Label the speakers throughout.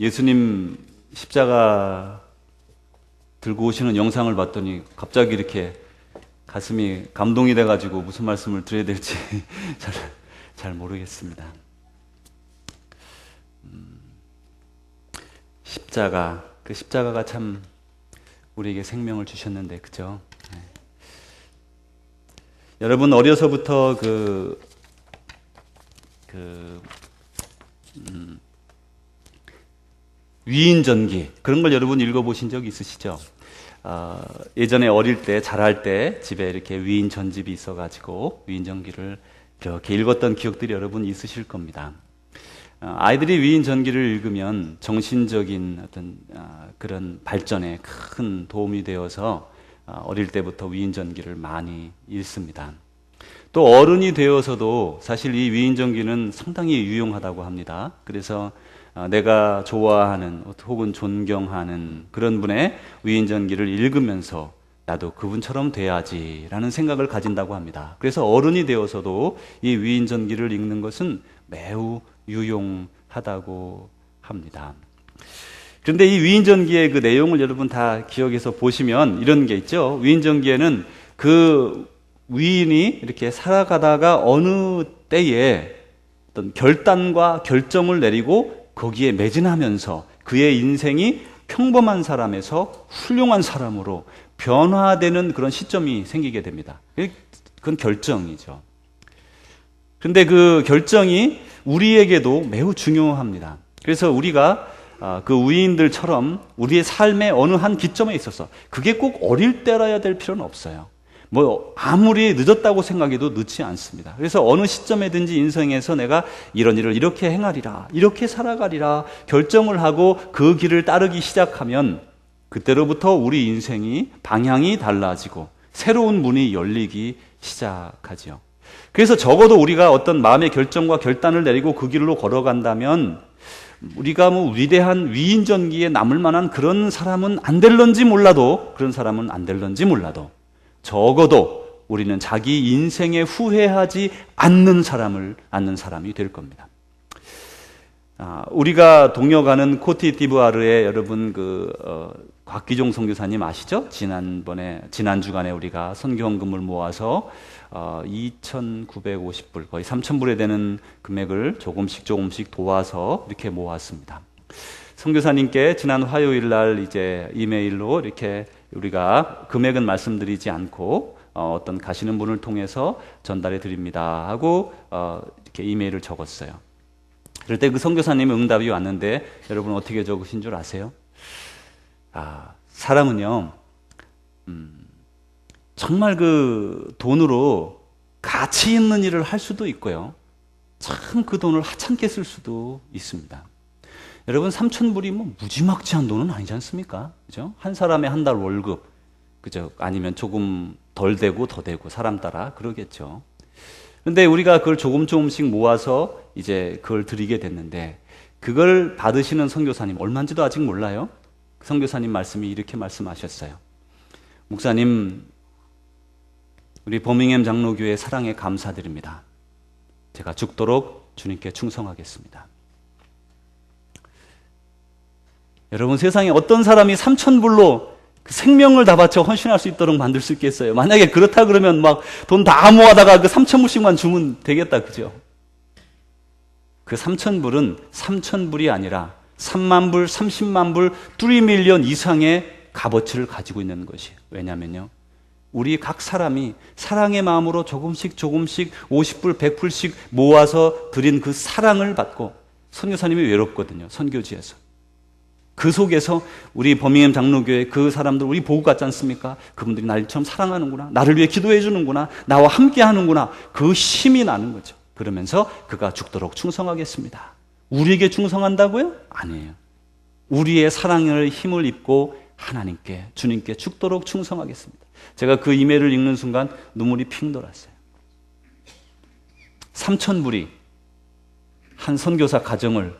Speaker 1: 예수님 십자가 들고 오시는 영상을 봤더니 갑자기 이렇게 가슴이 감동이 돼가지고 무슨 말씀을 드려야 될지 잘 모르겠습니다. 십자가, 그 십자가가 참 우리에게 생명을 주셨는데, 그죠? 네. 여러분 어려서부터 위인전기 그런 걸 여러분 읽어보신 적 있으시죠? 예전에 어릴 때 자랄 때 집에 이렇게 위인 전집이 있어가지고 위인전기를 이렇게 읽었던 기억들이 여러분 있으실 겁니다. 아이들이 위인 전기를 읽으면 정신적인 어떤 그런 발전에 큰 도움이 되어서 어릴 때부터 위인 전기를 많이 읽습니다. 또 어른이 되어서도 사실 이 위인 전기는 상당히 유용하다고 합니다. 그래서 내가 좋아하는 혹은 존경하는 그런 분의 위인 전기를 읽으면서 나도 그분처럼 돼야지라는 생각을 가진다고 합니다. 그래서 어른이 되어서도 이 위인 전기를 읽는 것은 매우 유용하다고 합니다. 그런데 이 위인전기의 그 내용을 여러분 다 기억해서 보시면 이런 게 있죠. 위인전기에는 그 위인이 이렇게 살아가다가 어느 때에 어떤 결단과 결정을 내리고 거기에 매진하면서 그의 인생이 평범한 사람에서 훌륭한 사람으로 변화되는 그런 시점이 생기게 됩니다. 그건 결정이죠. 그런데 그 결정이 우리에게도 매우 중요합니다. 그래서 우리가 그 위인들처럼 우리의 삶의 어느 한 기점에 있어서 그게 꼭 어릴 때라야 될 필요는 없어요. 뭐 아무리 늦었다고 생각해도 늦지 않습니다. 그래서 어느 시점에든지 인생에서 내가 이런 일을 이렇게 행하리라, 이렇게 살아가리라 결정을 하고 그 길을 따르기 시작하면 그때로부터 우리 인생이 방향이 달라지고 새로운 문이 열리기 시작하죠. 그래서 적어도 우리가 어떤 마음의 결정과 결단을 내리고 그 길로 걸어간다면 우리가 뭐 위대한 위인전기에 남을 만한 그런 사람은 안 될런지 몰라도 적어도 우리는 자기 인생에 후회하지 않는 사람이 될 겁니다. 우리가 동역하는 코트디부아르의 여러분 곽기종 선교사님 아시죠? 지난 주간에 우리가 선교헌금을 모아서 2,950불, 거의 3,000불에 되는 금액을 조금씩 도와서 이렇게 모았습니다. 선교사님께 지난 화요일 날 이제 이메일로 이렇게 우리가 금액은 말씀드리지 않고 어떤 가시는 분을 통해서 전달해 드립니다 하고 이렇게 이메일을 적었어요. 그럴 때 그 선교사님의 응답이 왔는데 여러분 어떻게 적으신 줄 아세요? 사람은요, 정말 그 돈으로 가치 있는 일을 할 수도 있고요. 참 그 돈을 하찮게 쓸 수도 있습니다. 여러분 3,000불이 뭐 무지막지한 돈은 아니지 않습니까? 그죠? 한 사람의 한 달 월급, 그죠? 아니면 조금 덜 되고 더 되고 사람 따라 그러겠죠. 근데 우리가 그걸 조금씩 모아서 이제 그걸 드리게 됐는데 그걸 받으시는 선교사님 얼마인지도 아직 몰라요. 선교사님 말씀이 이렇게 말씀하셨어요. 목사님, 우리 버밍햄 장로교회 사랑에 감사드립니다. 제가 죽도록 주님께 충성하겠습니다. 여러분 세상에 어떤 사람이 3,000불로 그 생명을 다 바쳐 헌신할 수 있도록 만들 수 있겠어요? 만약에 그렇다 그러면 막 돈 다 모아다가 그 3,000불씩만 주면 되겠다, 그죠? 그 3,000불은 3,000불이 아니라 3만 불, 30만 불, 3밀리언 이상의 값어치를 가지고 있는 것이에요. 왜냐면요, 우리 각 사람이 사랑의 마음으로 조금씩 50불, 100불씩 모아서 드린 그 사랑을 받고 선교사님이 외롭거든요, 선교지에서. 그 속에서 우리 버밍햄 장로교회 그 사람들 우리 보고 갔지 않습니까? 그분들이 나처럼 사랑하는구나, 나를 위해 기도해 주는구나, 나와 함께 하는구나, 그 힘이 나는 거죠. 그러면서 그가 죽도록 충성하겠습니다. 우리에게 충성한다고요? 아니에요. 우리의 사랑을 힘을 입고 하나님께, 주님께 죽도록 충성하겠습니다. 제가 그 이메일을 읽는 순간 눈물이 핑 돌았어요. 3,000불이 한 선교사 가정을,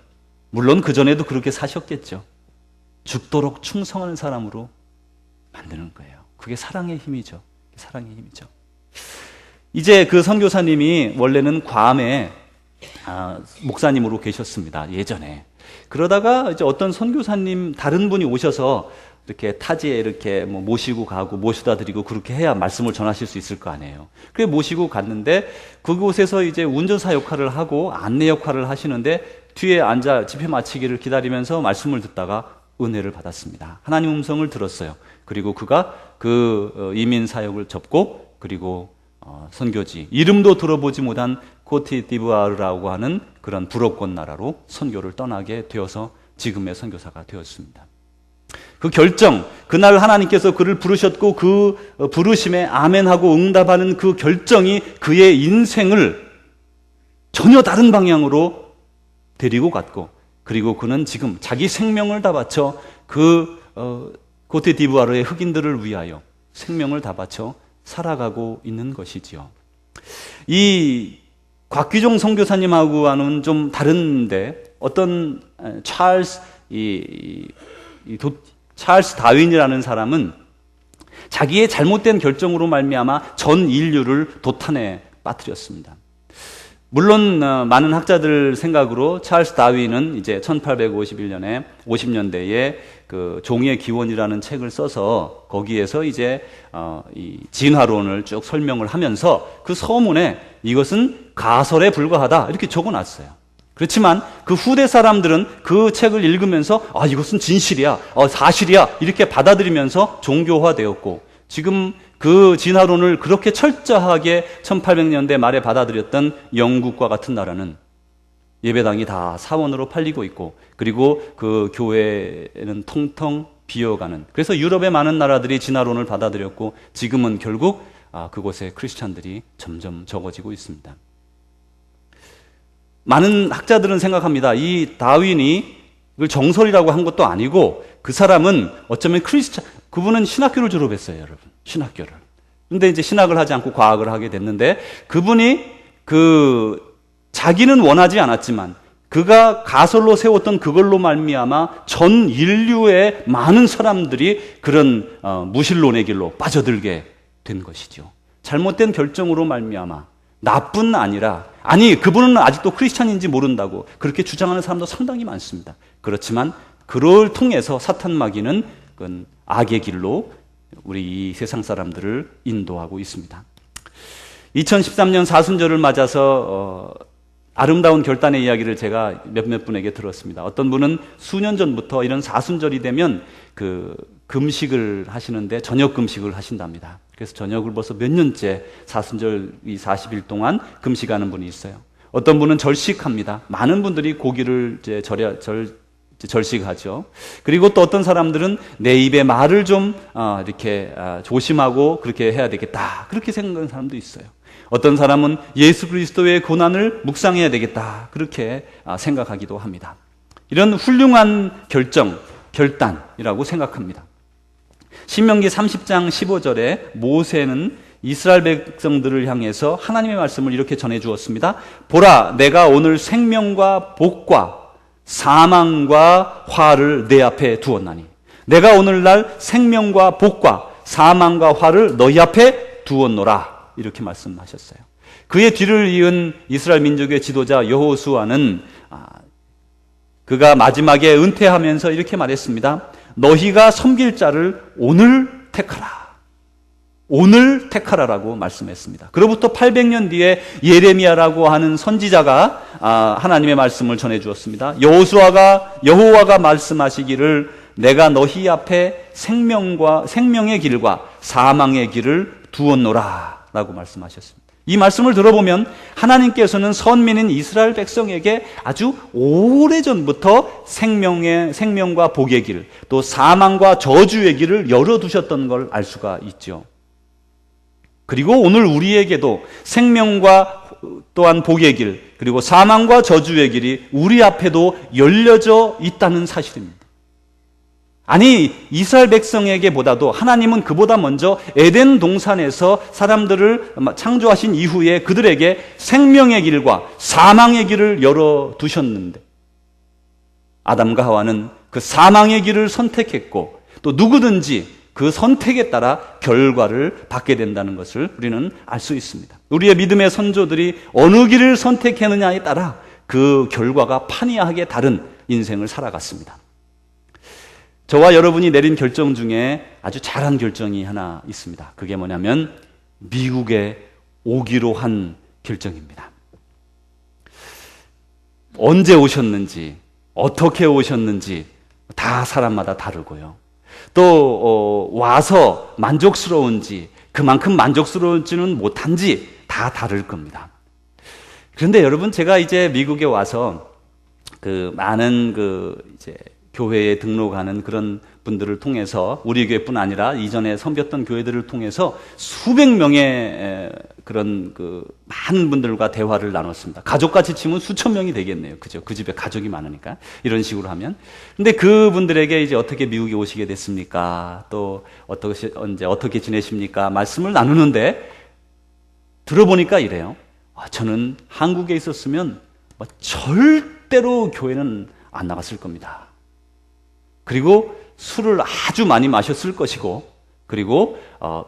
Speaker 1: 물론 그전에도 그렇게 사셨겠죠, 죽도록 충성하는 사람으로 만드는 거예요. 그게 사랑의 힘이죠. 사랑의 힘이죠. 이제 그 선교사님이 원래는 괌에 목사님으로 계셨습니다. 예전에. 그러다가 이제 어떤 선교사님 다른 분이 오셔서 이렇게 타지에 이렇게 뭐 모시고 가고 모셔다 드리고 그렇게 해야 말씀을 전하실 수 있을 거 아니에요. 그래 모시고 갔는데 그곳에서 이제 운전사 역할을 하고 안내 역할을 하시는데 뒤에 앉아 집회 마치기를 기다리면서 말씀을 듣다가 은혜를 받았습니다. 하나님 음성을 들었어요. 그리고 그가 그 이민 사역을 접고 그리고 선교지 이름도 들어보지 못한 코트디부아르라고 하는 그런 불어권 나라로 선교를 떠나게 되어서 지금의 선교사가 되었습니다. 그 결정, 그날 하나님께서 그를 부르셨고 그 부르심에 아멘하고 응답하는 그 결정이 그의 인생을 전혀 다른 방향으로 데리고 갔고 그리고 그는 지금 자기 생명을 다 바쳐 그 코트디부아르의 흑인들을 위하여 생명을 다 바쳐 살아가고 있는 것이지요. 이 곽규종 선교사님하고는 좀 다른데 어떤 찰스 다윈이라는 사람은 자기의 잘못된 결정으로 말미암아 전 인류를 도탄에 빠뜨렸습니다. 물론 많은 학자들 생각으로 찰스 다윈은 이제 1851년에 50년대에 그 종의 기원이라는 책을 써서 거기에서 이제 이 진화론을 쭉 설명을 하면서 그 서문에 이것은 가설에 불과하다 이렇게 적어놨어요. 그렇지만 그 후대 사람들은 그 책을 읽으면서 이것은 진실이야, 사실이야 이렇게 받아들이면서 종교화되었고 지금 그 진화론을 그렇게 철저하게 1800년대 말에 받아들였던 영국과 같은 나라는 예배당이 다 사원으로 팔리고 있고 그리고 그 교회는 텅텅 비어가는 그래서 유럽의 많은 나라들이 진화론을 받아들였고 지금은 결국 그곳에 크리스찬들이 점점 적어지고 있습니다. 많은 학자들은 생각합니다. 이 다윈이 이걸 정설이라고 한 것도 아니고 그 사람은 어쩌면 그분은 신학교를 졸업했어요, 여러분. 신학교를. 근데 이제 신학을 하지 않고 과학을 하게 됐는데 그분이 자기는 원하지 않았지만 그가 가설로 세웠던 그걸로 말미암아 전 인류의 많은 사람들이 그런 무신론의 길로 빠져들게 된 것이죠. 잘못된 결정으로 말미암아 나뿐 아니라 그분은 아직도 크리스찬인지 모른다고 그렇게 주장하는 사람도 상당히 많습니다. 그렇지만 그를 통해서 사탄 마귀는 그건 악의 길로 우리 이 세상 사람들을 인도하고 있습니다. 2013년 사순절을 맞아서 아름다운 결단의 이야기를 제가 몇몇 분에게 들었습니다. 어떤 분은 수년 전부터 이런 사순절이 되면 그 금식을 하시는데 저녁 금식을 하신답니다. 그래서 저녁을 벌써 몇 년째 사순절 이 40일 동안 금식하는 분이 있어요. 어떤 분은 절식합니다. 많은 분들이 고기를 이제 절식하죠. 그리고 또 어떤 사람들은 내 입에 말을 좀 이렇게 조심하고 그렇게 해야 되겠다. 그렇게 생각하는 사람도 있어요. 어떤 사람은 예수 그리스도의 고난을 묵상해야 되겠다. 그렇게 생각하기도 합니다. 이런 훌륭한 결단이라고 생각합니다. 신명기 30장 15절에 모세는 이스라엘 백성들을 향해서 하나님의 말씀을 이렇게 전해 주었습니다. 보라, 내가 오늘 생명과 복과 사망과 화를 내 앞에 두었나니 내가 오늘날 생명과 복과 사망과 화를 너희 앞에 두었노라 이렇게 말씀하셨어요. 그의 뒤를 이은 이스라엘 민족의 지도자 여호수아는 그가 마지막에 은퇴하면서 이렇게 말했습니다. 너희가 섬길 자를 오늘 택하라라고 말씀했습니다. 그로부터 800년 뒤에 예레미야라고 하는 선지자가 하나님의 말씀을 전해 주었습니다. 여호와가 말씀하시기를 내가 너희 앞에 생명의 길과 사망의 길을 두었노라 라고 말씀하셨습니다. 이 말씀을 들어보면 하나님께서는 선민인 이스라엘 백성에게 아주 오래전부터 생명과 복의 길, 또 사망과 저주의 길을 열어두셨던 걸 알 수가 있죠. 그리고 오늘 우리에게도 생명과 또한 복의 길, 그리고 사망과 저주의 길이 우리 앞에도 열려져 있다는 사실입니다. 이스라엘 백성에게 보다도 하나님은 그보다 먼저 에덴 동산에서 사람들을 창조하신 이후에 그들에게 생명의 길과 사망의 길을 열어두셨는데 아담과 하와는 그 사망의 길을 선택했고 또 누구든지 그 선택에 따라 결과를 받게 된다는 것을 우리는 알 수 있습니다. 우리의 믿음의 선조들이 어느 길을 선택했느냐에 따라 그 결과가 판이하게 다른 인생을 살아갔습니다. 저와 여러분이 내린 결정 중에 아주 잘한 결정이 하나 있습니다. 그게 뭐냐면 미국에 오기로 한 결정입니다. 언제 오셨는지, 어떻게 오셨는지 다 사람마다 다르고요. 또 와서 만족스러운지, 그만큼 만족스러울지는 못한지 다 다를 겁니다. 그런데 여러분, 제가 이제 미국에 와서 많은 이제 교회에 등록하는 그런 분들을 통해서, 우리 교회뿐 아니라 이전에 섬겼던 교회들을 통해서 수백 명의 그런 많은 분들과 대화를 나눴습니다. 가족같이 치면 수천 명이 되겠네요. 그죠? 그 집에 가족이 많으니까. 이런 식으로 하면. 근데 그분들에게 이제 어떻게 미국에 오시게 됐습니까? 또 어떻게 지내십니까? 말씀을 나누는데 들어보니까 이래요. 저는 한국에 있었으면 절대로 교회는 안 나갔을 겁니다. 그리고 술을 아주 많이 마셨을 것이고, 그리고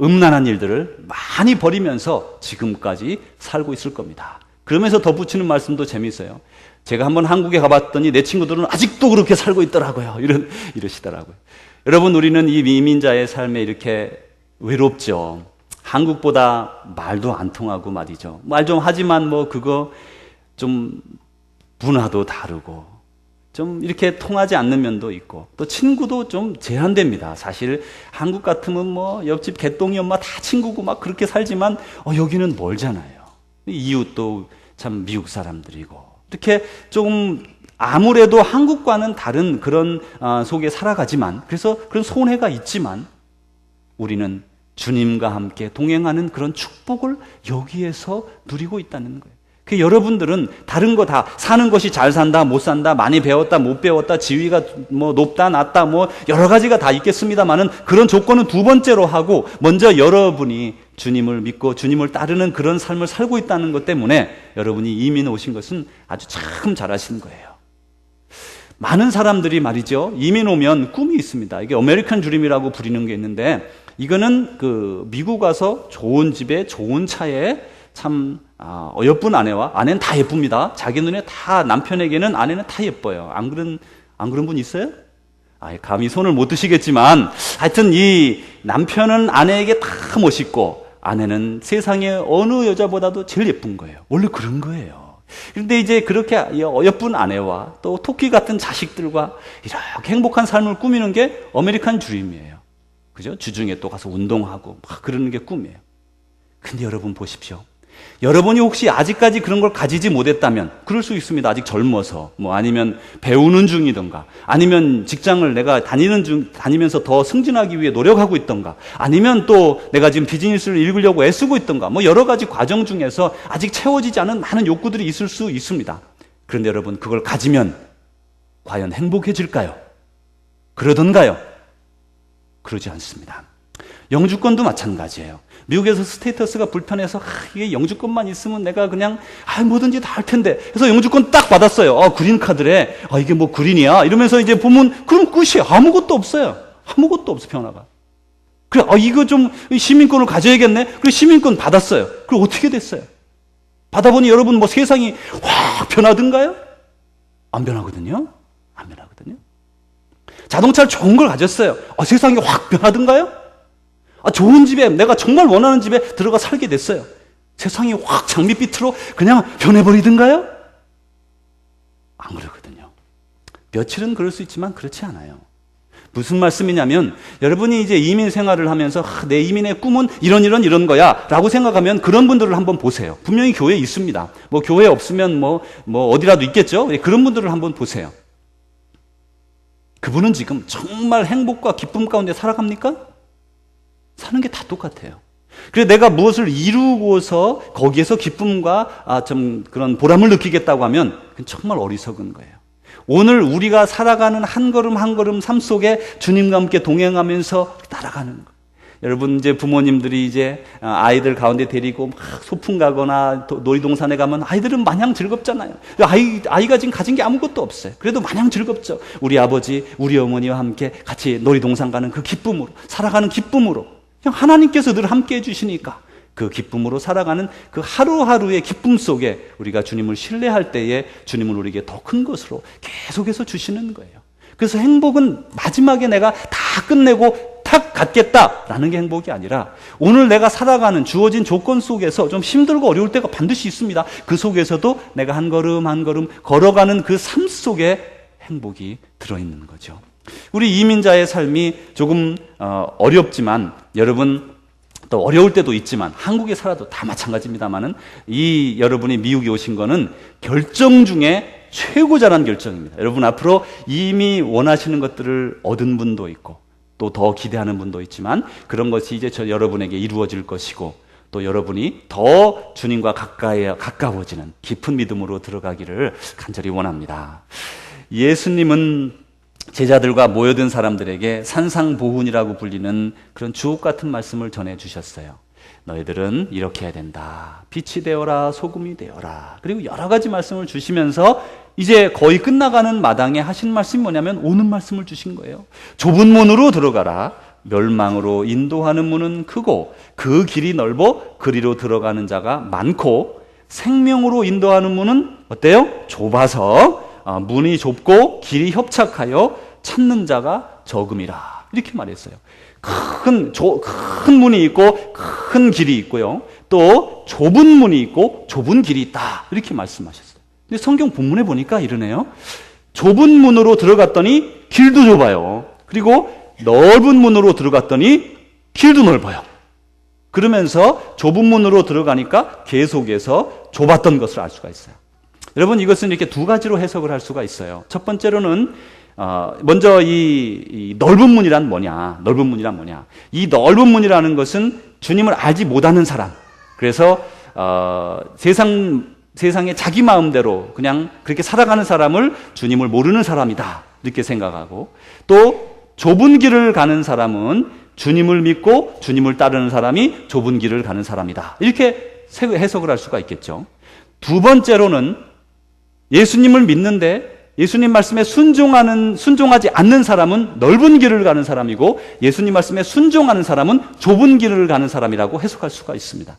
Speaker 1: 음란한 일들을 많이 버리면서 지금까지 살고 있을 겁니다. 그러면서 덧붙이는 말씀도 재미있어요. 제가 한번 한국에 가봤더니 내 친구들은 아직도 그렇게 살고 있더라고요. 이러시더라고요. 여러분, 우리는 이 이민자의 삶에 이렇게 외롭죠. 한국보다 말도 안 통하고 말이죠. 말 좀 하지만 그거 좀 문화도 다르고 좀 이렇게 통하지 않는 면도 있고, 또 친구도 좀 제한됩니다. 사실 한국 같으면 옆집 개똥이 엄마 다 친구고 막 그렇게 살지만 여기는 멀잖아요. 이웃도 참 미국 사람들이고, 이렇게 좀 아무래도 한국과는 다른 그런 속에 살아가지만, 그래서 그런 손해가 있지만 우리는 주님과 함께 동행하는 그런 축복을 여기에서 누리고 있다는 거예요. 여러분들은 다른 거 다, 사는 것이 잘 산다, 못 산다, 많이 배웠다, 못 배웠다, 지위가 높다, 낮다, 여러 가지가 다 있겠습니다만은 그런 조건은 두 번째로 하고, 먼저 여러분이 주님을 믿고 주님을 따르는 그런 삶을 살고 있다는 것 때문에 여러분이 이민 오신 것은 아주 참 잘하신 거예요. 많은 사람들이 말이죠, 이민 오면 꿈이 있습니다. 이게 아메리칸 드림이라고 부리는 게 있는데, 이거는 미국 와서 좋은 집에 좋은 차에 참 예쁜 아내와, 아내는 다 예쁩니다. 자기 눈에 다, 남편에게는 아내는 다 예뻐요. 안 그런 분 있어요? 감히 손을 못 드시겠지만, 하여튼 이 남편은 아내에게 다 멋있고 아내는 세상에 어느 여자보다도 제일 예쁜 거예요. 원래 그런 거예요. 그런데 이제 그렇게 예쁜 아내와 또 토끼 같은 자식들과 이렇게 행복한 삶을 꾸미는 게 아메리칸 드림이에요. 그죠? 주중에 또 가서 운동하고 막 그러는 게 꿈이에요. 근데 여러분 보십시오. 여러분이 혹시 아직까지 그런 걸 가지지 못했다면, 그럴 수 있습니다. 아직 젊어서, 아니면 배우는 중이던가, 아니면 직장을 내가 다니면서 더 승진하기 위해 노력하고 있던가, 아니면 또 내가 지금 비즈니스를 읽으려고 애쓰고 있던가, 여러 가지 과정 중에서 아직 채워지지 않은 많은 욕구들이 있을 수 있습니다. 그런데 여러분, 그걸 가지면 과연 행복해질까요? 그러던가요? 그러지 않습니다. 영주권도 마찬가지예요. 미국에서 스테이터스가 불편해서 이게 영주권만 있으면 내가 그냥 뭐든지 다 할 텐데, 그래서 영주권 딱 받았어요. 그린카드래. 이게 그린이야 이러면서 이제 보면 그럼 끝이에요. 아무것도 없어요. 아무것도 없어, 변화가. 그래, 이거 좀 시민권을 가져야겠네. 그래, 시민권 받았어요. 그럼 어떻게 됐어요? 받아보니 여러분, 세상이 확 변하던가요? 안 변하거든요. 안 변하거든요. 자동차를 좋은 걸 가졌어요. 세상이 확 변하던가요? 좋은 집에, 내가 정말 원하는 집에 들어가 살게 됐어요. 세상이 확 장밋빛으로 그냥 변해버리던가요? 안 그러거든요. 며칠은 그럴 수 있지만 그렇지 않아요. 무슨 말씀이냐면, 여러분이 이제 이민 생활을 하면서 내 이민의 꿈은 이런 거야 라고 생각하면 그런 분들을 한번 보세요. 분명히 교회에 있습니다. 교회에 없으면 어디라도 있겠죠. 그런 분들을 한번 보세요. 그분은 지금 정말 행복과 기쁨 가운데 살아갑니까? 사는 게 다 똑같아요. 그래서 내가 무엇을 이루고서 거기에서 기쁨과 좀 그런 보람을 느끼겠다고 하면 그건 정말 어리석은 거예요. 오늘 우리가 살아가는 한 걸음 한 걸음 삶 속에 주님과 함께 동행하면서 따라가는 거예요. 여러분, 이제 부모님들이 이제 아이들 가운데 데리고 막 소풍 가거나 놀이동산에 가면 아이들은 마냥 즐겁잖아요. 아이가 지금 가진 게 아무것도 없어요. 그래도 마냥 즐겁죠. 우리 아버지, 우리 어머니와 함께 같이 놀이동산 가는 그 기쁨으로, 살아가는 기쁨으로. 그냥 하나님께서 늘 함께 해주시니까 그 기쁨으로 살아가는 그 하루하루의 기쁨 속에 우리가 주님을 신뢰할 때에 주님을 우리에게 더 큰 것으로 계속해서 주시는 거예요. 그래서 행복은 마지막에 내가 다 끝내고 탁 갖겠다라는 게 행복이 아니라 오늘 내가 살아가는 주어진 조건 속에서 좀 힘들고 어려울 때가 반드시 있습니다. 그 속에서도 내가 한 걸음 한 걸음 걸어가는 그 삶 속에 행복이 들어있는 거죠. 우리 이민자의 삶이 조금 어렵지만 여러분 또 어려울 때도 있지만 한국에 살아도 다 마찬가지입니다만은 이 여러분이 미국에 오신 거는 결정 중에 최고 잘한 결정입니다. 여러분 앞으로 이미 원하시는 것들을 얻은 분도 있고 또 더 기대하는 분도 있지만 그런 것이 이제 여러분에게 이루어질 것이고 또 여러분이 더 주님과 가까워지는 깊은 믿음으로 들어가기를 간절히 원합니다. 예수님은 제자들과 모여든 사람들에게 산상보훈이라고 불리는 그런 주옥 같은 말씀을 전해주셨어요. 너희들은 이렇게 해야 된다. 빛이 되어라, 소금이 되어라. 그리고 여러 가지 말씀을 주시면서 이제 거의 끝나가는 마당에 하신 말씀이 뭐냐면 오는 말씀을 주신 거예요. 좁은 문으로 들어가라. 멸망으로 인도하는 문은 크고 그 길이 넓어 그리로 들어가는 자가 많고 생명으로 인도하는 문은 어때요? 좁아서 문이 좁고 길이 협착하여 찾는 자가 적음이라. 이렇게 말했어요. 큰 문이 있고 큰 길이 있고요. 또 좁은 문이 있고 좁은 길이 있다. 이렇게 말씀하셨어요. 근데 성경 본문에 보니까 이러네요. 좁은 문으로 들어갔더니 길도 좁아요. 그리고 넓은 문으로 들어갔더니 길도 넓어요. 그러면서 좁은 문으로 들어가니까 계속해서 좁았던 것을 알 수가 있어요. 여러분 이것은 이렇게 두 가지로 해석을 할 수가 있어요. 첫 번째로는 먼저 이 넓은 문이란 뭐냐? 넓은 문이란 뭐냐? 이 넓은 문이라는 것은 주님을 알지 못하는 사람. 그래서 세상에 자기 마음대로 그냥 그렇게 살아가는 사람을 주님을 모르는 사람이다. 이렇게 생각하고 또 좁은 길을 가는 사람은 주님을 믿고 주님을 따르는 사람이 좁은 길을 가는 사람이다. 이렇게 해석을 할 수가 있겠죠. 두 번째로는 예수님을 믿는데 예수님 말씀에 순종하지 않는 사람은 넓은 길을 가는 사람이고 예수님 말씀에 순종하는 사람은 좁은 길을 가는 사람이라고 해석할 수가 있습니다.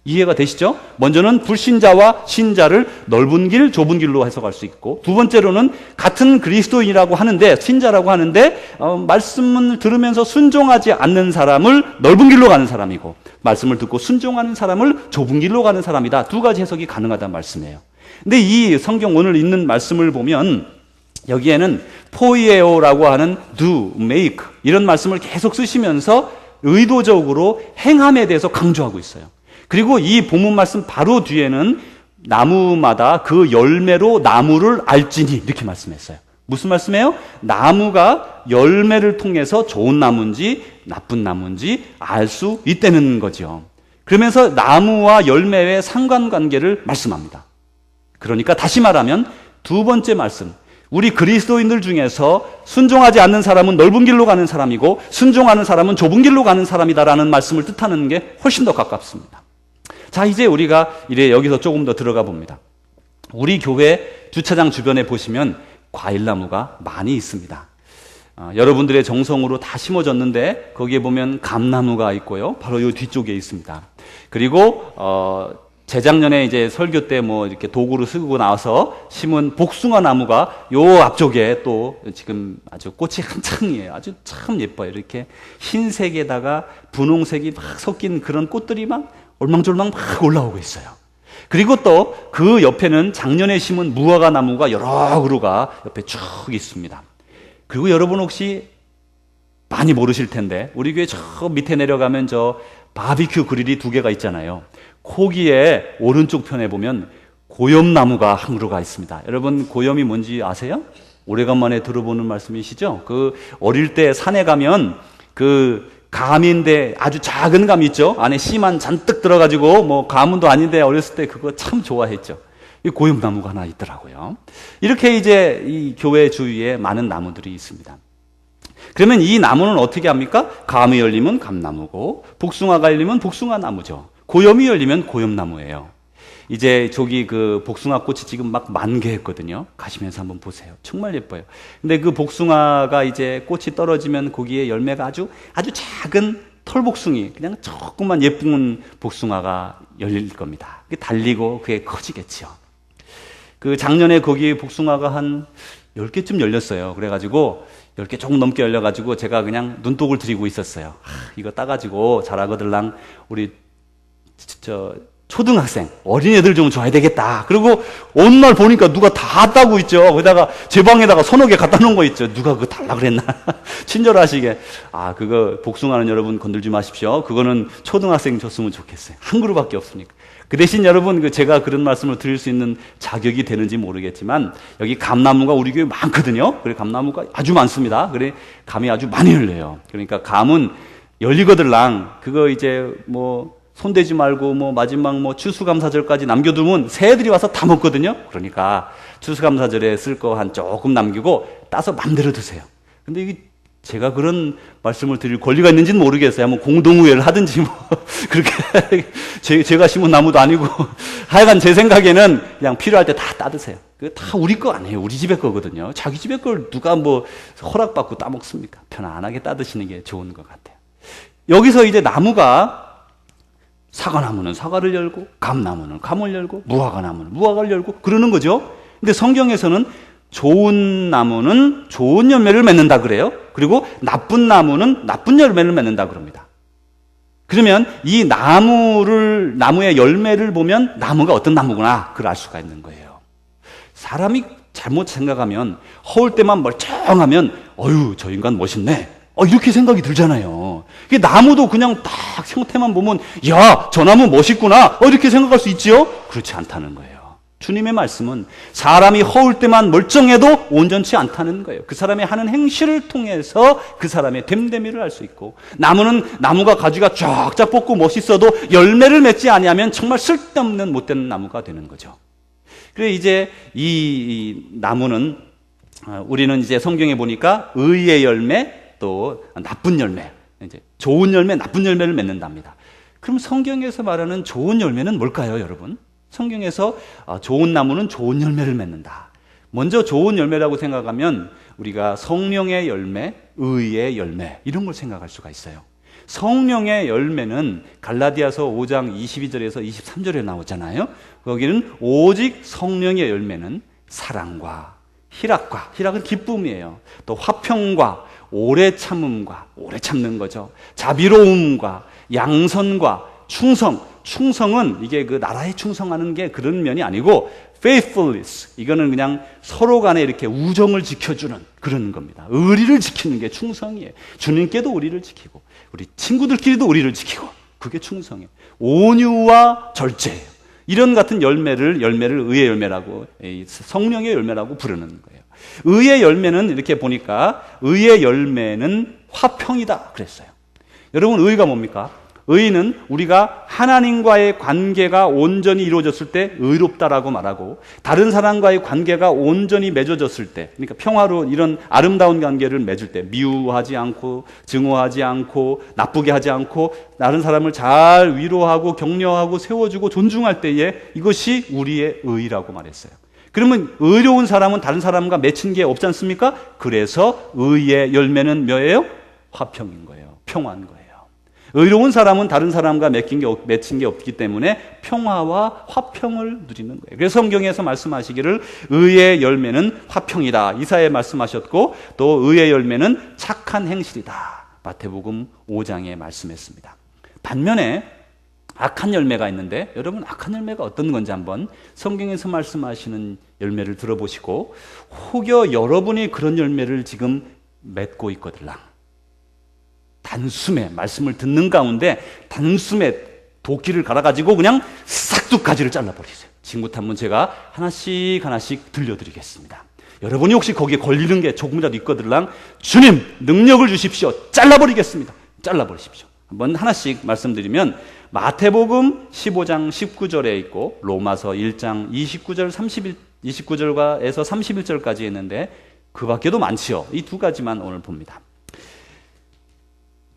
Speaker 1: 이해가 되시죠? 먼저는 불신자와 신자를 넓은 길, 좁은 길로 해석할 수 있고 두 번째로는 같은 그리스도인이라고 하는데 신자라고 하는데 말씀을 들으면서 순종하지 않는 사람을 넓은 길로 가는 사람이고 말씀을 듣고 순종하는 사람을 좁은 길로 가는 사람이다. 두 가지 해석이 가능하다는 말씀이에요. 근데 이 성경 오늘 읽는 말씀을 보면 여기에는 포이에오라고 하는 do, make 이런 말씀을 계속 쓰시면서 의도적으로 행함에 대해서 강조하고 있어요. 그리고 이 본문 말씀 바로 뒤에는 나무마다 그 열매로 나무를 알지니 이렇게 말씀했어요. 무슨 말씀이에요? 나무가 열매를 통해서 좋은 나무인지 나쁜 나무인지 알 수 있다는 거죠. 그러면서 나무와 열매의 상관관계를 말씀합니다. 그러니까 다시 말하면 두 번째 말씀, 우리 그리스도인들 중에서 순종하지 않는 사람은 넓은 길로 가는 사람이고 순종하는 사람은 좁은 길로 가는 사람이다라는 말씀을 뜻하는 게 훨씬 더 가깝습니다. 자, 이제 우리가 여기서 조금 더 들어가 봅니다. 우리 교회 주차장 주변에 보시면 과일나무가 많이 있습니다. 여러분들의 정성으로 다 심어졌는데 거기에 보면 감나무가 있고요. 바로 이 뒤쪽에 있습니다. 그리고 재작년에 이제 설교 때 뭐 이렇게 도구를 쓰고 나와서 심은 복숭아 나무가 요 앞쪽에 또 지금 아주 꽃이 한창이에요. 아주 참 예뻐요. 이렇게 흰색에다가 분홍색이 막 섞인 그런 꽃들이 막 얼망졸망 막 올라오고 있어요. 그리고 또 그 옆에는 작년에 심은 무화과 나무가 여러 그루가 옆에 쭉 있습니다. 그리고 여러분 혹시 많이 모르실 텐데 우리 교회 저 밑에 내려가면 저 바비큐 그릴이 두 개가 있잖아요. 거기에 오른쪽 편에 보면 고염나무가 한 그루가 있습니다. 여러분 고염이 뭔지 아세요? 오래간만에 들어보는 말씀이시죠? 그 어릴 때 산에 가면 그 감인데 아주 작은 감 있죠? 안에 씨만 잔뜩 들어가지고 뭐 가문도 아닌데 어렸을 때 그거 참 좋아했죠. 이 고염나무가 하나 있더라고요. 이렇게 이제 이 교회 주위에 많은 나무들이 있습니다. 그러면 이 나무는 어떻게 합니까? 감이 열리면 감나무고 복숭아가 열리면 복숭아 나무죠. 고염이 열리면 고염나무예요. 이제 저기 그 복숭아 꽃이 지금 막 만개했거든요. 가시면서 한번 보세요. 정말 예뻐요. 근데 그 복숭아가 이제 꽃이 떨어지면 거기에 열매가 아주 작은 털복숭이, 그냥 조그만 예쁜 복숭아가 열릴 겁니다. 그게 달리고 그게 커지겠죠. 그 작년에 거기 복숭아가 한 10개쯤 열렸어요. 그래가지고 10개 조금 넘게 열려가지고 제가 그냥 눈독을 들이고 있었어요. 이거 따가지고 자라거들랑 우리 초등학생, 어린애들 좀 줘야 되겠다. 그리고 어느 날 보니까 누가 다 따고 있죠. 거기다가 제 방에다가 서너 개 갖다 놓은 거 있죠. 누가 그거 달라 그랬나? 친절하시게. 그거 복숭아는 여러분 건들지 마십시오. 그거는 초등학생 줬으면 좋겠어요. 한 그루밖에 없으니까. 그 대신 여러분, 제가 그런 말씀을 드릴 수 있는 자격이 되는지 모르겠지만, 여기 감나무가 우리 교회 많거든요. 그래, 감나무가 아주 많습니다. 그래, 감이 아주 많이 열려요. 그러니까 감은 열리거들랑, 그거 이제 손대지 말고 마지막 추수감사절까지 남겨두면 새들이 와서 다 먹거든요. 그러니까 추수감사절에 쓸 거 한 조금 남기고 따서 맘대로 드세요. 근데 이게 제가 그런 말씀을 드릴 권리가 있는지는 모르겠어요. 한번 공동우회를 하든지 그렇게 제가 심은 나무도 아니고 하여간 제 생각에는 그냥 필요할 때 다 따드세요. 그거 다 우리 거 아니에요. 우리 집의 거거든요. 자기 집의 걸 누가 허락받고 따먹습니까? 편안하게 따드시는 게 좋은 것 같아요. 여기서 이제 나무가 사과나무는 사과를 열고 감나무는 감을 열고 무화과나무는 무화과를 열고 그러는 거죠. 근데 성경에서는 좋은 나무는 좋은 열매를 맺는다 그래요. 그리고 나쁜 나무는 나쁜 열매를 맺는다 그럽니다. 그러면 이 나무의 열매를 보면 나무가 어떤 나무구나 그걸 알 수가 있는 거예요. 사람이 잘못 생각하면 허울 때만 멀쩡하면 저 인간 멋있네. 이렇게 생각이 들잖아요. 나무도 그냥 딱 형태만 보면 저 나무 멋있구나 이렇게 생각할 수 있지요? 그렇지 않다는 거예요. 주님의 말씀은 사람이 허울 때만 멀쩡해도 온전치 않다는 거예요. 그 사람이 하는 행실을 통해서 그 사람의 됨됨이를 알 수 있고, 나무가 가지가 쫙쫙 뻗고 멋있어도 열매를 맺지 아니하면 정말 쓸데없는 못된 나무가 되는 거죠. 그래 이제 이 나무는 우리는 이제 성경에 보니까 의의 열매 또 나쁜 열매, 이제 좋은 열매, 나쁜 열매를 맺는답니다. 그럼 성경에서 말하는 좋은 열매는 뭘까요, 여러분? 성경에서 좋은 나무는 좋은 열매를 맺는다. 먼저 좋은 열매라고 생각하면 우리가 성령의 열매, 의의 열매 이런 걸 생각할 수가 있어요. 성령의 열매는 갈라디아서 5장 22절에서 23절에 나오잖아요. 거기는 오직 성령의 열매는 사랑과 희락은 기쁨이에요. 또 화평과 오래 참음과, 오래 참는 거죠. 자비로움과 양선과 충성은 이게 그 나라에 충성하는 게 그런 면이 아니고 faithfulness, 이거는 그냥 서로 간에 이렇게 우정을 지켜주는 그런 겁니다. 의리를 지키는 게 충성이에요. 주님께도 우리를 지키고 우리 친구들끼리도 우리를 지키고, 그게 충성이에요. 온유와 절제예요. 이런 같은 열매를 의의 열매라고, 성령의 열매라고 부르는 거예요. 의의 열매는 이렇게 보니까 의의 열매는 화평이다 그랬어요. 여러분, 의가 뭡니까? 의는 우리가 하나님과의 관계가 온전히 이루어졌을 때 의롭다라고 말하고, 다른 사람과의 관계가 온전히 맺어졌을 때, 그러니까 평화로 이런 아름다운 관계를 맺을 때 미워하지 않고 증오하지 않고 나쁘게 하지 않고 다른 사람을 잘 위로하고 격려하고 세워주고 존중할 때에 이것이 우리의 의라고 말했어요. 그러면 의로운 사람은 다른 사람과 맺힌 게 없지 않습니까? 그래서 의의 열매는 뭐예요? 화평인 거예요. 평화인 거예요. 의로운 사람은 다른 사람과 맺힌 게 없기 때문에 평화와 화평을 누리는 거예요. 그래서 성경에서 말씀하시기를 의의 열매는 화평이다. 이사야에 말씀하셨고, 또 의의 열매는 착한 행실이다. 마태복음 5장에 말씀했습니다. 반면에 악한 열매가 있는데, 여러분 악한 열매가 어떤 건지 한번 성경에서 말씀하시는 열매를 들어보시고, 혹여 여러분이 그런 열매를 지금 맺고 있거들랑, 단숨에 말씀을 듣는 가운데 단숨에 도끼를 갈아가지고 그냥 싹둑 가지를 잘라버리세요. 지금부터 한번 제가 하나씩 들려드리겠습니다. 여러분이 혹시 거기에 걸리는 게 조금이라도 있거들랑, 주님 능력을 주십시오. 잘라버리겠습니다. 잘라버리십시오. 한번 하나씩 말씀드리면, 마태복음 15장 19절에 있고 로마서 1장 29절에서 31절까지 있는데 그 밖에도 많지요. 이 두 가지만 오늘 봅니다.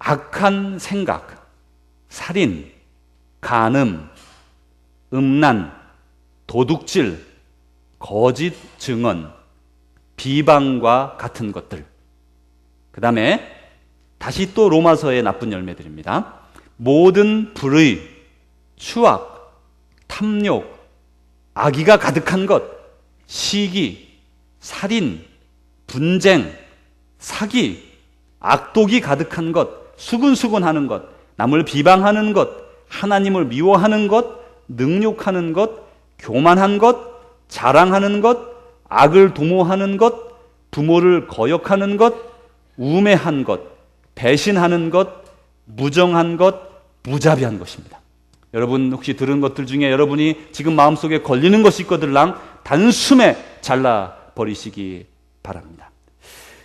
Speaker 1: 악한 생각, 살인, 간음, 음란, 도둑질, 거짓 증언, 비방과 같은 것들. 그 다음에 다시 또 로마서의 나쁜 열매들입니다. 모든 불의, 추악, 탐욕, 악의가 가득한 것, 시기, 살인, 분쟁, 사기, 악독이 가득한 것, 수근수근하는 것, 남을 비방하는 것, 하나님을 미워하는 것, 능욕하는 것, 교만한 것, 자랑하는 것, 악을 도모하는 것, 부모를 거역하는 것, 우매한 것, 배신하는 것, 무정한 것, 무자비한 것입니다. 여러분 혹시 들은 것들 중에 여러분이 지금 마음속에 걸리는 것이 있거들랑 단숨에 잘라버리시기 바랍니다.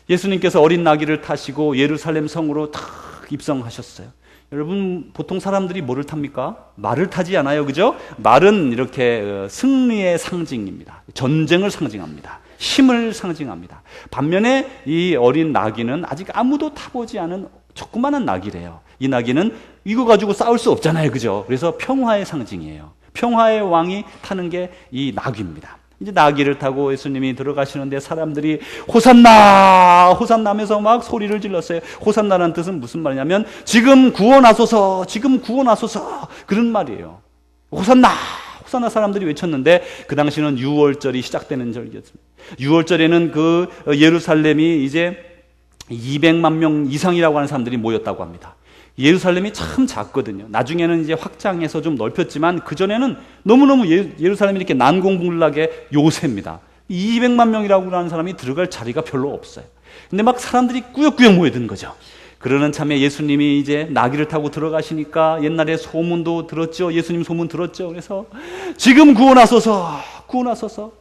Speaker 1: 예수님께서 어린 나귀를 타시고 예루살렘 성으로 탁 입성하셨어요. 여러분 보통 사람들이 뭐를 탑니까? 말을 타지 않아요, 그죠? 말은 이렇게 승리의 상징입니다. 전쟁을 상징합니다. 힘을 상징합니다. 반면에 이 어린 나귀는 아직 아무도 타보지 않은 조그마한 나귀래요. 이 나귀는 이거 가지고 싸울 수 없잖아요, 그죠? 그래서 평화의 상징이에요. 평화의 왕이 타는 게 이 나귀입니다. 이제 나귀를 타고 예수님이 들어가시는데 사람들이 호산나 호산나 하면서 막 소리를 질렀어요. 호산나라는 뜻은 무슨 말이냐면 지금 구원하소서, 지금 구원하소서, 그런 말이에요. 호산나 호산나 사람들이 외쳤는데 그 당시는 유월절이 시작되는 절기였습니다. 유월절에는 그 예루살렘이 이제 200만 명 이상이라고 하는 사람들이 모였다고 합니다. 예루살렘이 참 작거든요. 나중에는 이제 확장해서 좀 넓혔지만 그전에는 너무너무 예루살렘이 이렇게 난공불락의 요새입니다. 200만 명이라고 하는 사람이 들어갈 자리가 별로 없어요. 근데 막 사람들이 꾸역꾸역 모여든 거죠. 그러는 참에 예수님이 이제 나귀를 타고 들어가시니까 옛날에 소문도 들었죠. 예수님 소문 들었죠. 그래서 지금 구원하소서, 구원하소서,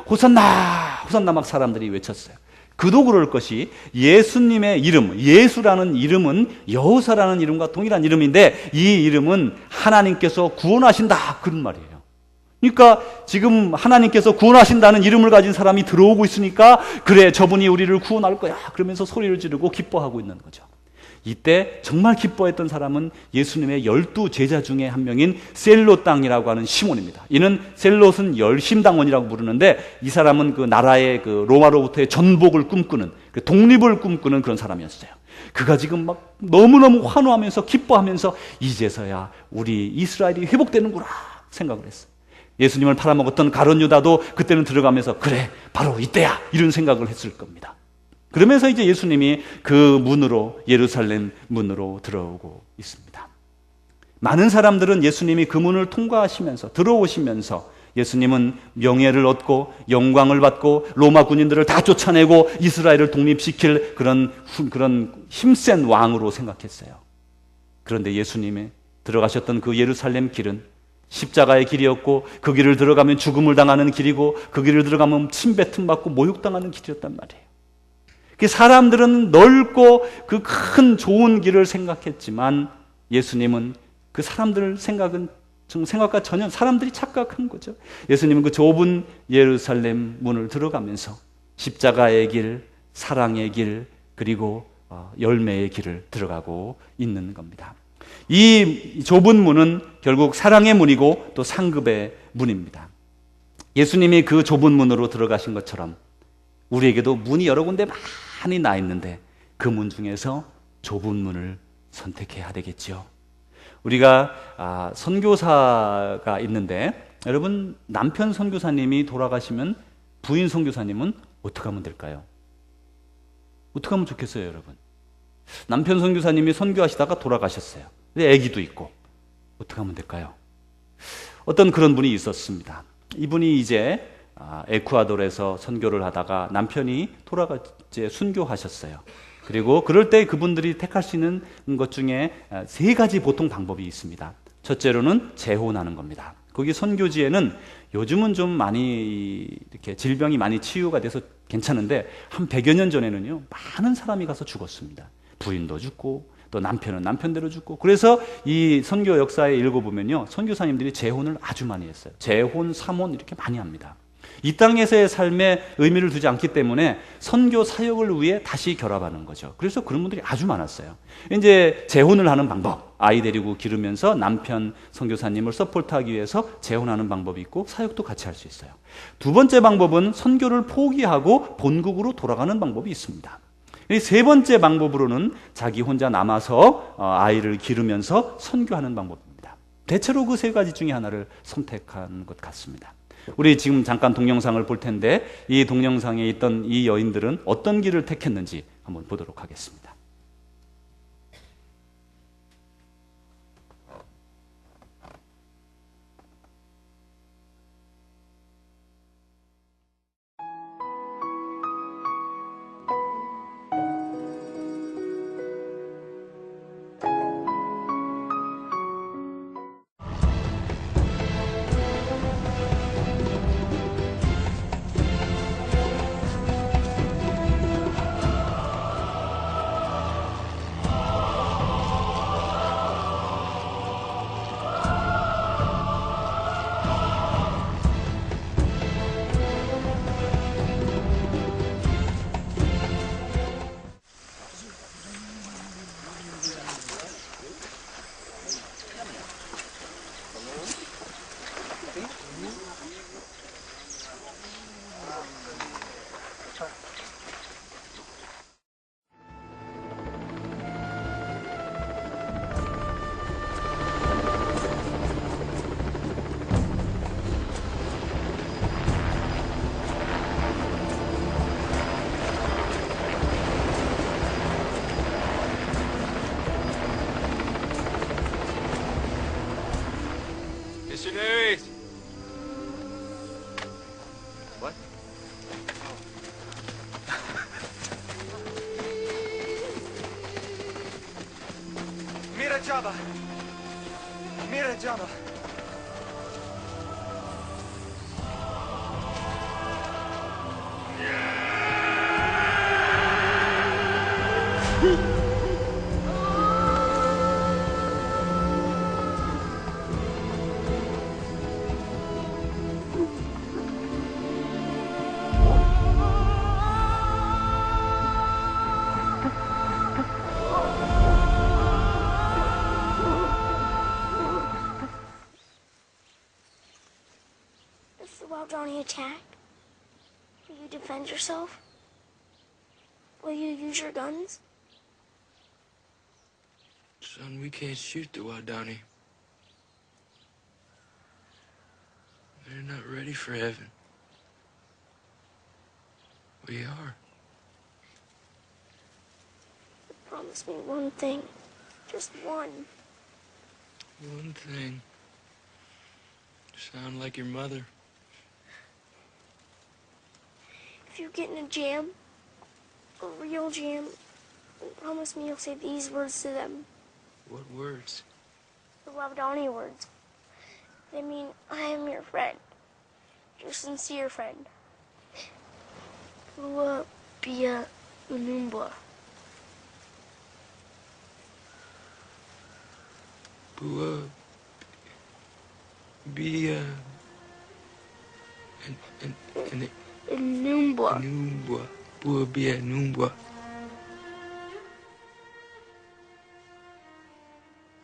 Speaker 1: 호산나, 호산나 막 사람들이 외쳤어요. 그도 그럴 것이 예수님의 이름, 예수라는 이름은 여호사라는 이름과 동일한 이름인데 이 이름은 하나님께서 구원하신다, 그런 말이에요. 그러니까 지금 하나님께서 구원하신다는 이름을 가진 사람이 들어오고 있으니까 그래, 저분이 우리를 구원할 거야 그러면서 소리를 지르고 기뻐하고 있는 거죠. 이때 정말 기뻐했던 사람은 예수님의 12 제자 중에 한 명인 셀롯 당이라고 하는 시몬입니다. 이는 셀롯은 열심당원이라고 부르는데 이 사람은 그 나라의 그 로마로부터의 전복을 꿈꾸는, 그 독립을 꿈꾸는 그런 사람이었어요. 그가 지금 막 너무너무 환호하면서 기뻐하면서 이제서야 우리 이스라엘이 회복되는구나 생각을 했어요. 예수님을 팔아먹었던 가룟 유다도 그때는 들어가면서 그래, 바로 이때야, 이런 생각을 했을 겁니다. 그러면서 이제 예수님이 그 문으로, 예루살렘 문으로 들어오고 있습니다. 많은 사람들은 예수님이 그 문을 통과하시면서, 들어오시면서 예수님은 명예를 얻고 영광을 받고 로마 군인들을 다 쫓아내고 이스라엘을 독립시킬 그런 힘센 왕으로 생각했어요. 그런데 예수님이 들어가셨던 그 예루살렘 길은 십자가의 길이었고 그 길을 들어가면 죽음을 당하는 길이고 그 길을 들어가면 침뱉음 받고 모욕당하는 길이었단 말이에요. 사람들은 넓고 그 큰 좋은 길을 생각했지만 예수님은 그 사람들 생각과 전혀 사람들이 착각한 거죠. 예수님은 그 좁은 예루살렘 문을 들어가면서 십자가의 길, 사랑의 길, 그리고 열매의 길을 들어가고 있는 겁니다. 이 좁은 문은 결국 사랑의 문이고 또 상급의 문입니다. 예수님이 그 좁은 문으로 들어가신 것처럼 우리에게도 문이 여러 군데 많이 나 있는데 그 문 중에서 좁은 문을 선택해야 되겠죠. 우리가 선교사가 있는데 여러분, 남편 선교사님이 돌아가시면 부인 선교사님은 어떻게 하면 될까요? 어떻게 하면 좋겠어요, 여러분? 남편 선교사님이 선교하시다가 돌아가셨어요. 근데 아기도 있고 어떻게 하면 될까요? 어떤 그런 분이 있었습니다. 이분이 이제 에쿠아도르에서 선교를 하다가 남편이 이제 순교하셨어요. 그리고 그럴 때 그분들이 택할 수 있는 것 중에 3가지 보통 방법이 있습니다. 첫째로는 재혼하는 겁니다. 거기 선교지에는 요즘은 좀 많이 이렇게 질병이 많이 치유가 돼서 괜찮은데 한 100여 년 전에는요, 많은 사람이 가서 죽었습니다. 부인도 죽고 또 남편은 남편대로 죽고. 그래서 이 선교 역사에 읽어보면요, 선교사님들이 재혼을 아주 많이 했어요. 재혼, 삼혼 이렇게 많이 합니다. 이 땅에서의 삶에 의미를 두지 않기 때문에 선교 사역을 위해 다시 결합하는 거죠. 그래서 그런 분들이 아주 많았어요. 이제 재혼을 하는 방법, 아이 데리고 기르면서 남편 선교사님을 서포트하기 위해서 재혼하는 방법이 있고 사역도 같이 할 수 있어요. 두 번째 방법은 선교를 포기하고 본국으로 돌아가는 방법이 있습니다. 이 세 번째 방법으로는 자기 혼자 남아서 아이를 기르면서 선교하는 방법입니다. 대체로 그 세 가지 중에 하나를 선택한 것 같습니다. 우리 지금 잠깐 동영상을 볼 텐데 이 동영상에 있던 이 여인들은 어떤 길을 택했는지 한번 보도록 하겠습니다.
Speaker 2: Missionaries! What? Mira Java! Mira Java!
Speaker 3: If the Waodani attack, will you defend yourself? Will you use your guns?
Speaker 2: Son, we can't shoot the Waodani. They're not ready for heaven. We are.
Speaker 3: Promise me one thing. Just one.
Speaker 2: One thing. Sound like your mother.
Speaker 3: If you get in a jam, a real jam, promise me you'll say these words to them.
Speaker 2: What words?
Speaker 3: The Waodani words. They mean, I am your friend. Your sincere friend. Bua Bia Unumbwa.
Speaker 2: Bua. Bia. And
Speaker 3: Unumbwa.
Speaker 2: Numbwa. Bua Bia Numbwa.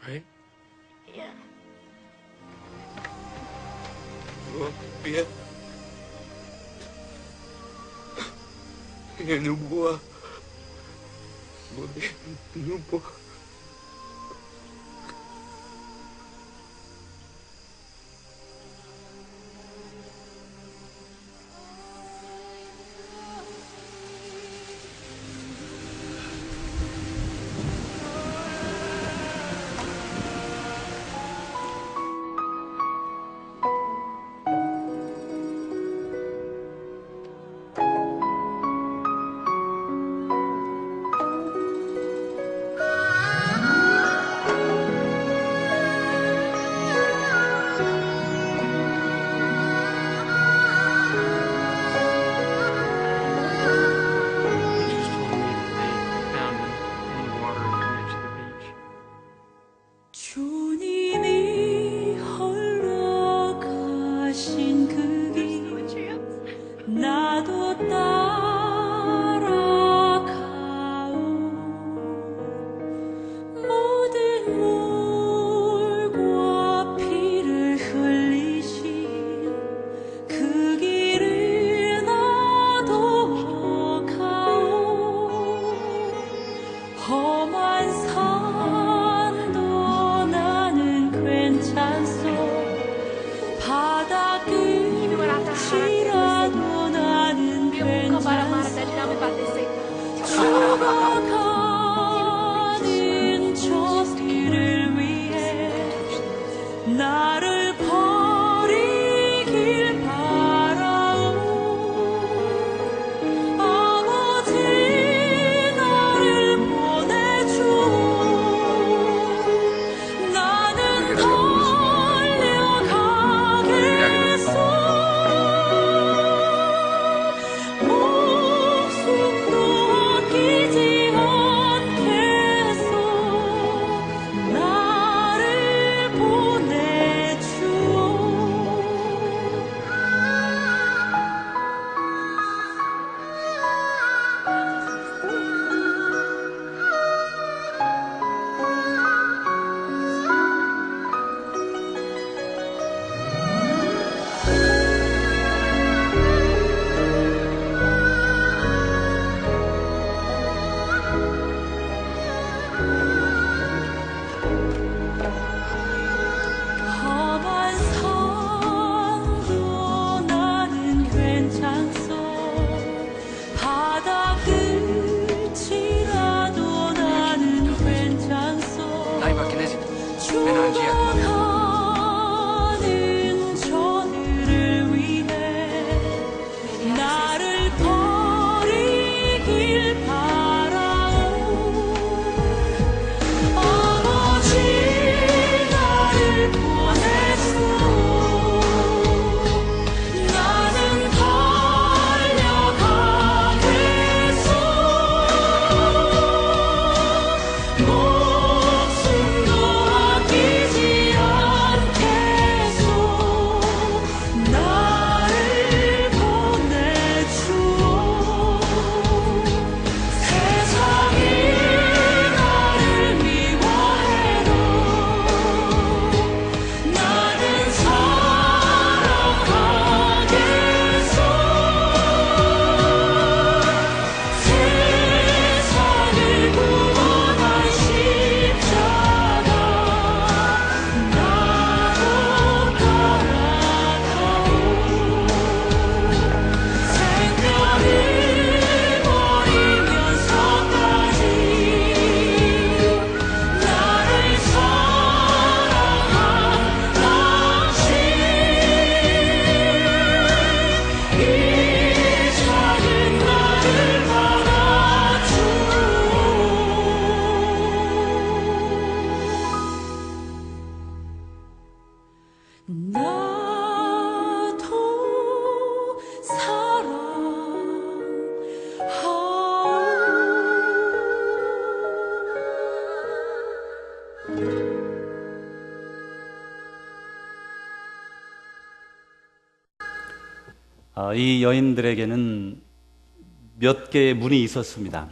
Speaker 2: Right?
Speaker 3: Yeah.
Speaker 2: Bua Bia. Numbwa. Bua Bia Numbwa. Just told me that they found him in the water at the edge of the beach.
Speaker 4: 주님이 홀로 가신 그 길 나도 따라가오 모든 물과 피를 흘리신 그 길을 나도 가오
Speaker 1: 이 여인들에게는 몇 개의 문이 있었습니다.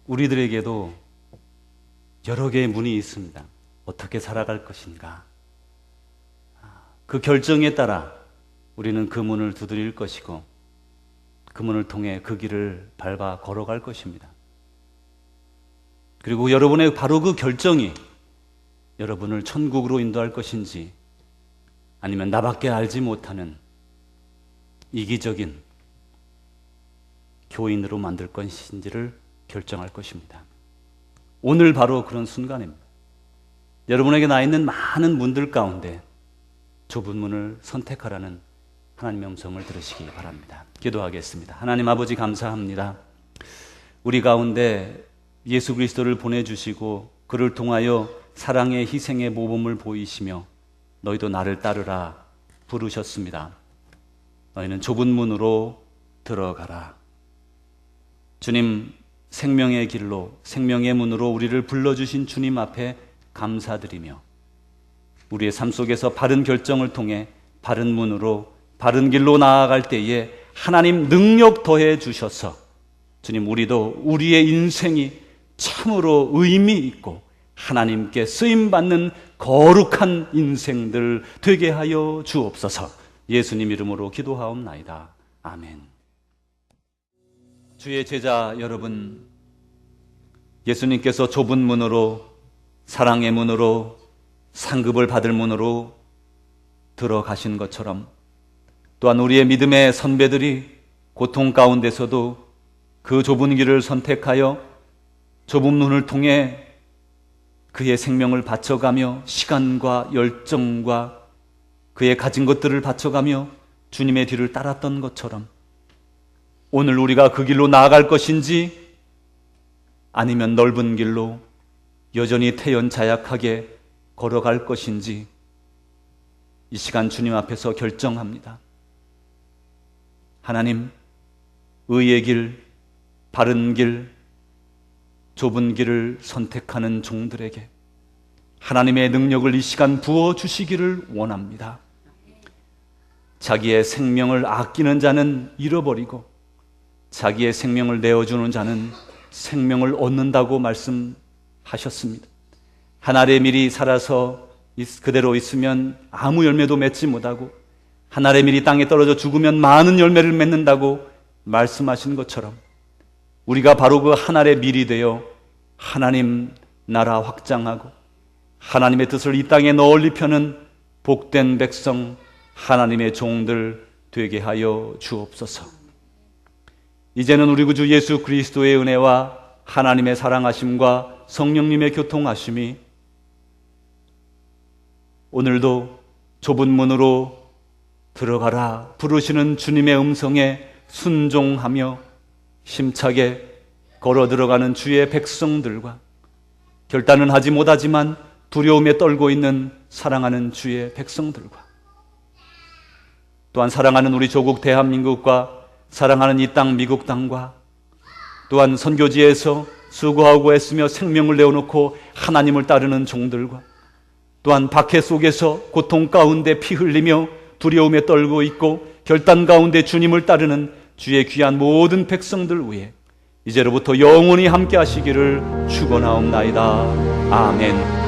Speaker 1: 우리들에게도 여러 개의 문이 있습니다. 어떻게 살아갈 것인가? 그 결정에 따라 우리는 그 문을 두드릴 것이고 그 문을 통해 그 길을 밟아 걸어갈 것입니다. 그리고 여러분의 바로 그 결정이 여러분을 천국으로 인도할 것인지 아니면 나밖에 알지 못하는 이기적인 교인으로 만들 것인지를 결정할 것입니다. 오늘 바로 그런 순간입니다. 여러분에게 나 있는 많은 문들 가운데 좁은 문을 선택하라는 하나님의 음성을 들으시기 바랍니다. 기도하겠습니다. 하나님 아버지 감사합니다. 우리 가운데 예수 그리스도를 보내주시고 그를 통하여 사랑의 희생의 모범을 보이시며 너희도 나를 따르라 부르셨습니다. 너희는 좁은 문으로 들어가라. 주님, 생명의 길로 생명의 문으로 우리를 불러주신 주님 앞에 감사드리며 우리의 삶 속에서 바른 결정을 통해 바른 문으로 바른 길로 나아갈 때에 하나님 능력 더해 주셔서 주님, 우리도 우리의 인생이 참으로 의미 있고 하나님께 쓰임받는 거룩한 인생들 되게 하여 주옵소서. 예수님 이름으로 기도하옵나이다. 아멘. 주의 제자 여러분, 예수님께서 좁은 문으로, 사랑의 문으로, 상급을 받을 문으로 들어가신 것처럼 또한 우리의 믿음의 선배들이 고통 가운데서도 그 좁은 길을 선택하여 좁은 문을 통해 그의 생명을 바쳐가며 시간과 열정과 그의 가진 것들을 바쳐가며 주님의 뒤를 따랐던 것처럼 오늘 우리가 그 길로 나아갈 것인지 아니면 넓은 길로 여전히 태연자약하게 걸어갈 것인지 이 시간 주님 앞에서 결정합니다. 하나님, 의의 길, 바른 길, 좁은 길을 선택하는 종들에게 하나님의 능력을 이 시간 부어주시기를 원합니다. 자기의 생명을 아끼는 자는 잃어버리고 자기의 생명을 내어주는 자는 생명을 얻는다고 말씀하셨습니다. 한 알의 밀이 살아서 그대로 있으면 아무 열매도 맺지 못하고 한 알의 밀이 땅에 떨어져 죽으면 많은 열매를 맺는다고 말씀하신 것처럼 우리가 바로 그 한 알의 밀이 되어 하나님 나라 확장하고 하나님의 뜻을 이 땅에 널리 펴는 복된 백성, 하나님의 종들 되게 하여 주옵소서. 이제는 우리 구주 예수 그리스도의 은혜와 하나님의 사랑하심과 성령님의 교통하심이 오늘도 좁은 문으로 들어가라 부르시는 주님의 음성에 순종하며 힘차게 걸어 들어가는 주의 백성들과 결단은 하지 못하지만 두려움에 떨고 있는 사랑하는 주의 백성들과 또한 사랑하는 우리 조국 대한민국과 사랑하는 이 땅 미국 땅과 또한 선교지에서 수고하고 애쓰며 생명을 내어놓고 하나님을 따르는 종들과 또한 박해 속에서 고통 가운데 피 흘리며 두려움에 떨고 있고 결단 가운데 주님을 따르는 주의 귀한 모든 백성들 위해 이제로부터 영원히 함께 하시기를 축원하옵나이다. 아멘.